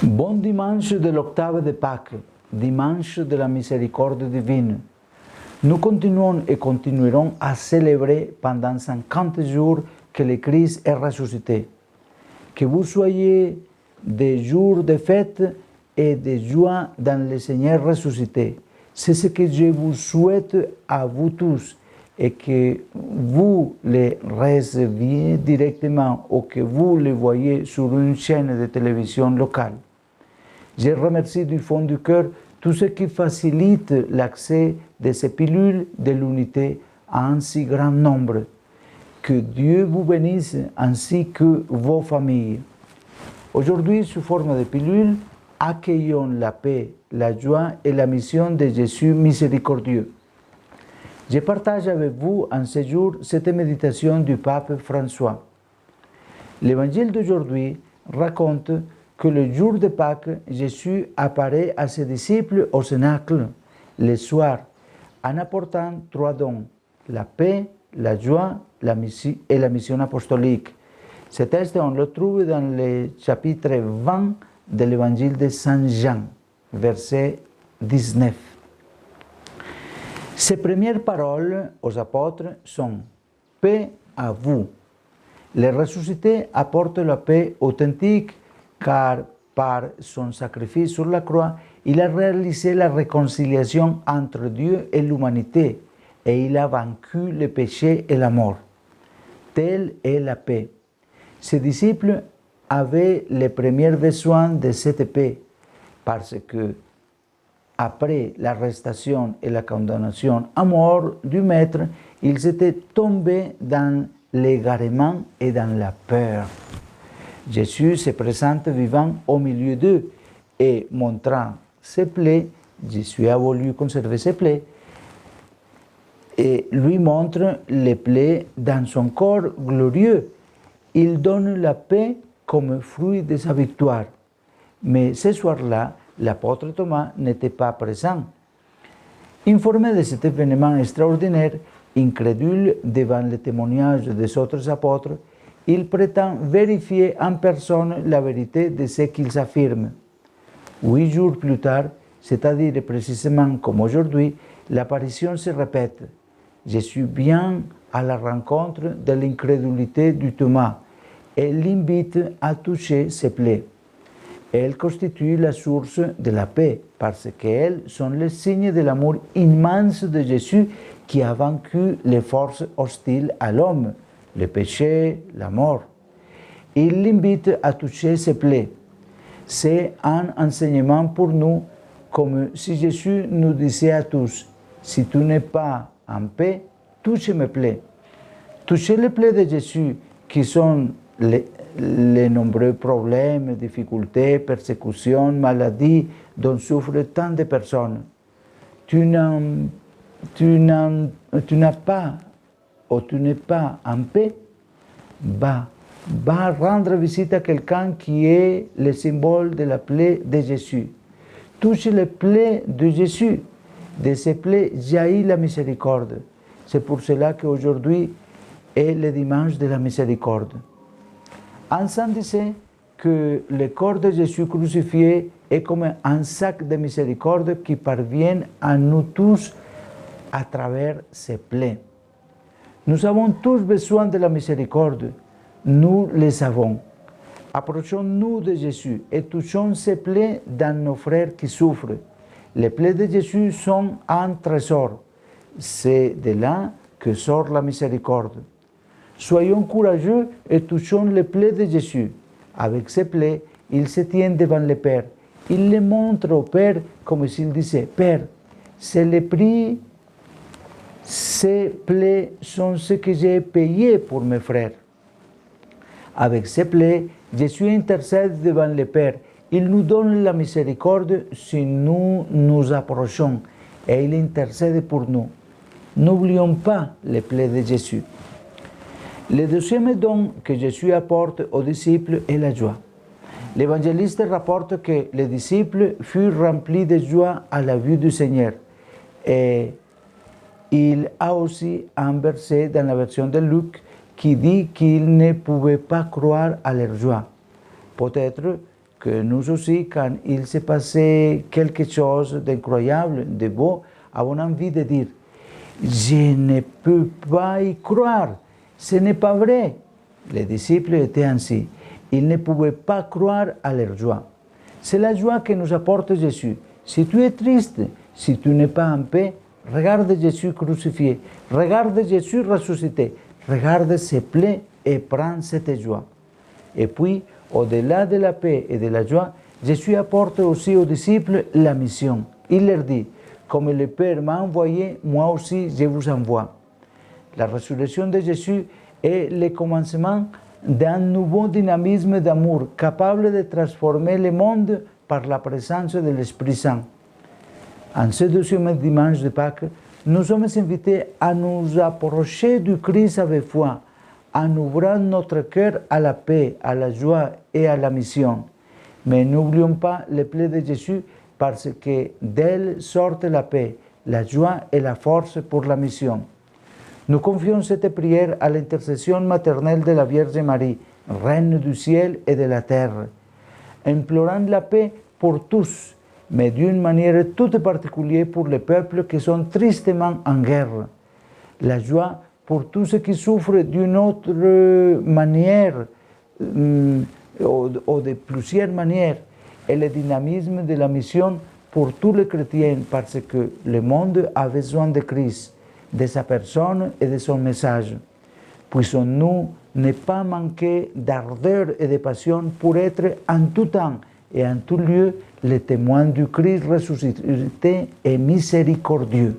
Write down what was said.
Bon dimanche de l'octave de Pâques, dimanche de la miséricorde divine. Nous continuons et continuerons à célébrer pendant 50 jours que le Christ est ressuscité. Que vous soyez des jours de fête et de joie dans le Seigneur ressuscité. C'est ce que je vous souhaite à vous tous et que vous le receviez directement ou que vous le voyez sur une chaîne de télévision locale. Je remercie du fond du cœur tous ceux qui facilitent l'accès de ces pilules de l'unité à un si grand nombre. Que Dieu vous bénisse ainsi que vos familles. Aujourd'hui, sous forme de pilules, accueillons la paix, la joie et la mission de Jésus miséricordieux. Je partage avec vous en ce jour cette méditation du pape François. L'évangile d'aujourd'hui raconte que le jour de Pâques, Jésus apparaît à ses disciples au Cénacle le soir en apportant 3 dons, la paix, la joie et la mission apostolique. Ce texte, on le trouve dans le chapitre 20 de l'évangile de Saint Jean, verset 19. Ses premières paroles aux apôtres sont « Paix à vous ». Le ressuscité apporte la paix authentique car par son sacrifice sur la croix, il a réalisé la réconciliation entre Dieu et l'humanité et il a vaincu le péché et la mort. Telle est la paix. Ses disciples avaient les premiers besoins de cette paix parce que, après l'arrestation et la condamnation à mort du Maître, ils étaient tombés dans l'égarement et dans la peur. Jésus se présente vivant au milieu d'eux et montrant ses plaies, Jésus a voulu conserver ses plaies, et lui montre les plaies dans son corps glorieux. Il donne la paix comme fruit de sa victoire. Mais ce soir-là, l'apôtre Thomas n'était pas présent. Informé de cet événement extraordinaire, incrédule devant le témoignage des autres apôtres, il prétend vérifier en personne la vérité de ce qu'ils affirment. 8 jours plus tard, c'est-à-dire précisément comme aujourd'hui, l'apparition se répète. Jésus vient à la rencontre de l'incrédulité du Thomas et l'invite à toucher ses plaies. Elles constituent la source de la paix parce qu'elles sont le signe de l'amour immense de Jésus qui a vaincu les forces hostiles à l'homme, le péché, la mort. Il l'invite à toucher ses plaies. C'est un enseignement pour nous, comme si Jésus nous disait à tous, si tu n'es pas en paix, touche mes plaies. Toucher les plaies de Jésus, qui sont les nombreux problèmes, difficultés, persécutions, maladies dont souffrent tant de personnes. Tu n'as pas ou tu n'es pas en paix, va rendre visite à quelqu'un qui est le symbole de la plaie de Jésus. Touche les plaies de Jésus. De ces plaies jaillit la miséricorde. C'est pour cela qu'aujourd'hui est le dimanche de la miséricorde. Un saint disait que le corps de Jésus crucifié est comme un sac de miséricorde qui parvient à nous tous à travers ses plaies. Nous avons tous besoin de la miséricorde, nous le savons. Approchons-nous de Jésus et touchons ses plaies dans nos frères qui souffrent. Les plaies de Jésus sont un trésor. C'est de là que sort la miséricorde. Soyons courageux et touchons les plaies de Jésus. Avec ses plaies, il se tient devant le Père. Il les montre au Père comme s'il disait « Père, c'est le prix. Ces plaies sont ce que j'ai payé pour mes frères. » Avec ces plaies, Jésus intercède devant le Père. Il nous donne la miséricorde si nous nous approchons et il intercède pour nous. N'oublions pas les plaies de Jésus. Le deuxième don que Jésus apporte aux disciples est la joie. L'évangéliste rapporte que les disciples furent remplis de joie à la vue du Seigneur et Il a aussi un verset dans la version de Luc qui dit qu'ils ne pouvaient pas croire à leur joie. Peut-être que nous aussi, quand il s'est passé quelque chose d'incroyable, de beau, avons envie de dire « Je ne peux pas y croire, ce n'est pas vrai ». Les disciples étaient ainsi. Ils ne pouvaient pas croire à leur joie. C'est la joie que nous apporte Jésus. Si tu es triste, si tu n'es pas en paix, regarde Jésus crucifié, regarde Jésus ressuscité, regarde ses plaies et prends cette joie. Et puis, au-delà de la paix et de la joie, Jésus apporte aussi aux disciples la mission. Il leur dit, comme le Père m'a envoyé, moi aussi je vous envoie. La résurrection de Jésus est le commencement d'un nouveau dynamisme d'amour capable de transformer le monde par la présence de l'Esprit Saint. En ce deuxième dimanche de Pâques, nous sommes invités à nous approcher du Christ avec foi, en ouvrant notre cœur à la paix, à la joie et à la mission. Mais n'oublions pas les plaies de Jésus parce que d'elles sortent la paix, la joie et la force pour la mission. Nous confions cette prière à l'intercession maternelle de la Vierge Marie, Reine du ciel et de la terre, implorant la paix pour tous, mais d'une manière toute particulière pour les peuples qui sont tristement en guerre. La joie pour tous ceux qui souffrent d'une autre manière ou de plusieurs manières, et le dynamisme de la mission pour tous les chrétiens, parce que le monde a besoin de Christ, de sa personne et de son message. Puissions-nous ne pas manquer d'ardeur et de passion pour être en tout temps et en tout lieu les témoins du Christ ressuscité et miséricordieux.